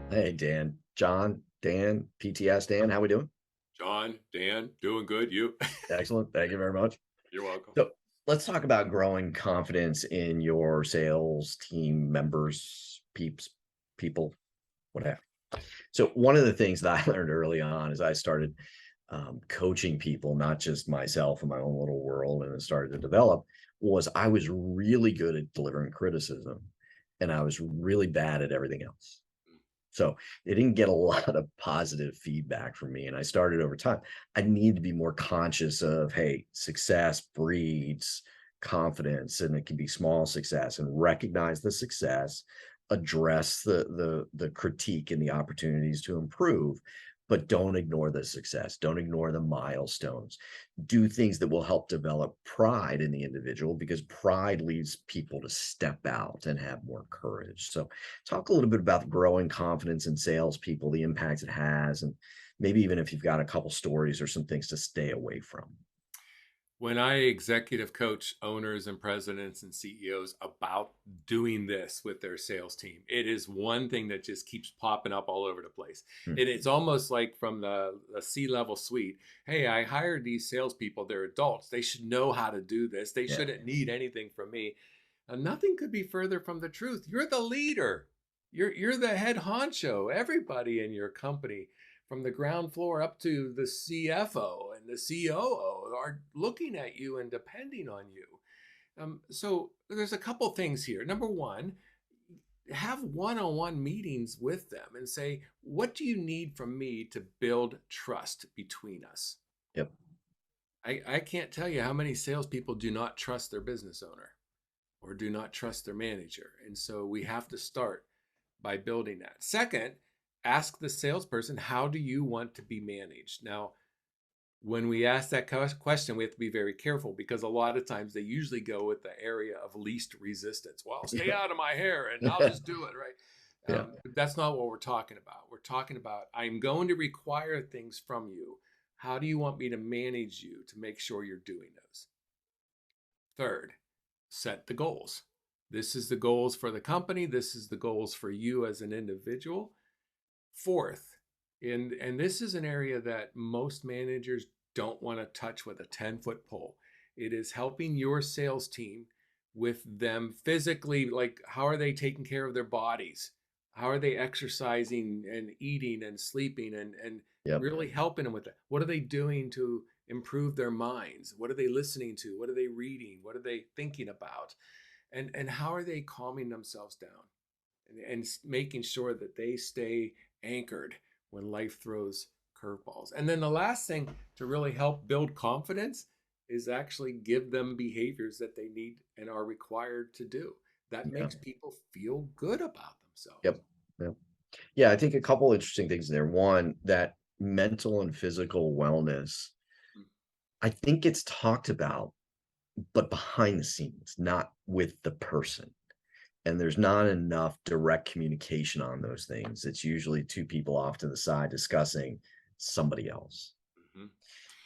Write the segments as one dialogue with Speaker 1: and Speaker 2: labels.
Speaker 1: Hey, Dan, John, Dan, PTS, Dan, how we doing?
Speaker 2: John, Dan, doing good. You?
Speaker 1: Excellent. Thank you very much.
Speaker 2: You're welcome.
Speaker 1: So let's talk about growing confidence in your sales team members, people, whatever. So one of the things that I learned early on as I started coaching people, not just myself in my own little world, and it started to develop, was I was really good at delivering criticism, and I was really bad at everything else. So it didn't get a lot of positive feedback from me. And I started over time. I need to be more conscious of, hey, success breeds confidence, and it can be small success, and recognize the success, address the critique and the opportunities to improve, but don't ignore the success. Don't ignore the milestones. Do things that will help develop pride in the individual, because pride leads people to step out and have more courage. So talk a little bit about growing confidence in salespeople, the impact it has, and maybe even if you've got a couple stories or some things to stay away from.
Speaker 2: When I executive coach owners and presidents and CEOs about doing this with their sales team, it is one thing that just keeps popping up all over the place.
Speaker 1: Hmm.
Speaker 2: And it's almost like from the C-level suite, hey, I hired these salespeople. They're adults. They should know how to do this. They
Speaker 1: Yeah.
Speaker 2: shouldn't need anything from me. And nothing could be further from the truth. You're the leader. You're the head honcho. Everybody in your company, from the ground floor up to the CFO and the COO, are looking at you and depending on you. So there's a couple things here. Number one, have one-on-one meetings with them and say, what do you need from me to build trust between us?
Speaker 1: Yep.
Speaker 2: I can't tell you how many salespeople do not trust their business owner or do not trust their manager. And so we have to start by building that. Second, ask the salesperson, how do you want to be managed? Now, when we ask that question, we have to be very careful because a lot of times they usually go with the area of least resistance. Well, stay
Speaker 1: Yeah.
Speaker 2: out of my hair and I'll
Speaker 1: Yeah.
Speaker 2: just do it, right?
Speaker 1: Yeah.
Speaker 2: But that's not what we're talking about. We're talking about, I'm going to require things from you. How do you want me to manage you to make sure you're doing those? Third, set the goals. This is the goals for the company. This is the goals for you as an individual. Fourth, and this is an area that most managers don't want to touch with a 10-foot pole. It is helping your sales team with them physically, like how are they taking care of their bodies? How are they exercising and eating and sleeping and
Speaker 1: Yep.
Speaker 2: really helping them with that? What are they doing to improve their minds? What are they listening to? What are they reading? What are they thinking about? And how are they calming themselves down and making sure that they stay anchored when life throws curveballs. And then the last thing to really help build confidence is actually give them behaviors that they need and are required to do. That
Speaker 1: Yeah.
Speaker 2: makes people feel good about themselves.
Speaker 1: Yep. Yep. Yeah, I think a couple interesting things there. One, that mental and physical wellness, I think it's talked about, but behind the scenes, not with the person. And there's not enough direct communication on those things. It's usually two people off to the side discussing somebody else.
Speaker 2: Mm-hmm.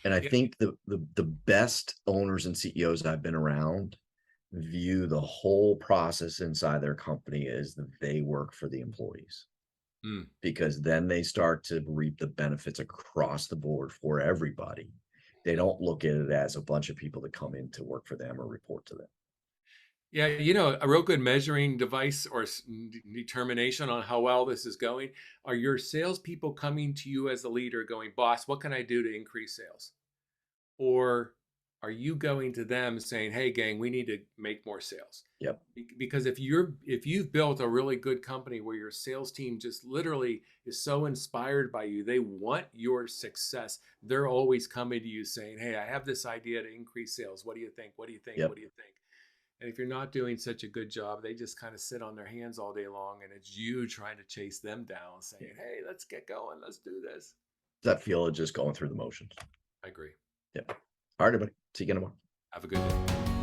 Speaker 1: And I
Speaker 2: Yeah,
Speaker 1: think the best owners and CEOs I've been around view the whole process inside their company as that they work for the employees,
Speaker 2: mm.
Speaker 1: because then they start to reap the benefits across the board for everybody. They don't look at it as a bunch of people that come in to work for them or report to them.
Speaker 2: Yeah, a real good measuring device or determination on how well this is going are your salespeople coming to you as a leader going, boss, what can I do to increase sales? Or are you going to them saying, hey gang, we need to make more sales?
Speaker 1: Yep.
Speaker 2: Because if you've built a really good company where your sales team just literally is so inspired by you, they want your success, they're always coming to you saying, hey, I have this idea to increase sales, what do you think, what do you think, what
Speaker 1: Yep.
Speaker 2: do you think? And if you're not doing such a good job, they just kind of sit on their hands all day long, and it's you trying to chase them down saying,
Speaker 1: Yeah.
Speaker 2: hey, let's get going, let's do this.
Speaker 1: Does that feel of just going through the motions?
Speaker 2: I agree.
Speaker 1: Yeah. All right, everybody. See you again tomorrow.
Speaker 2: Have a good day.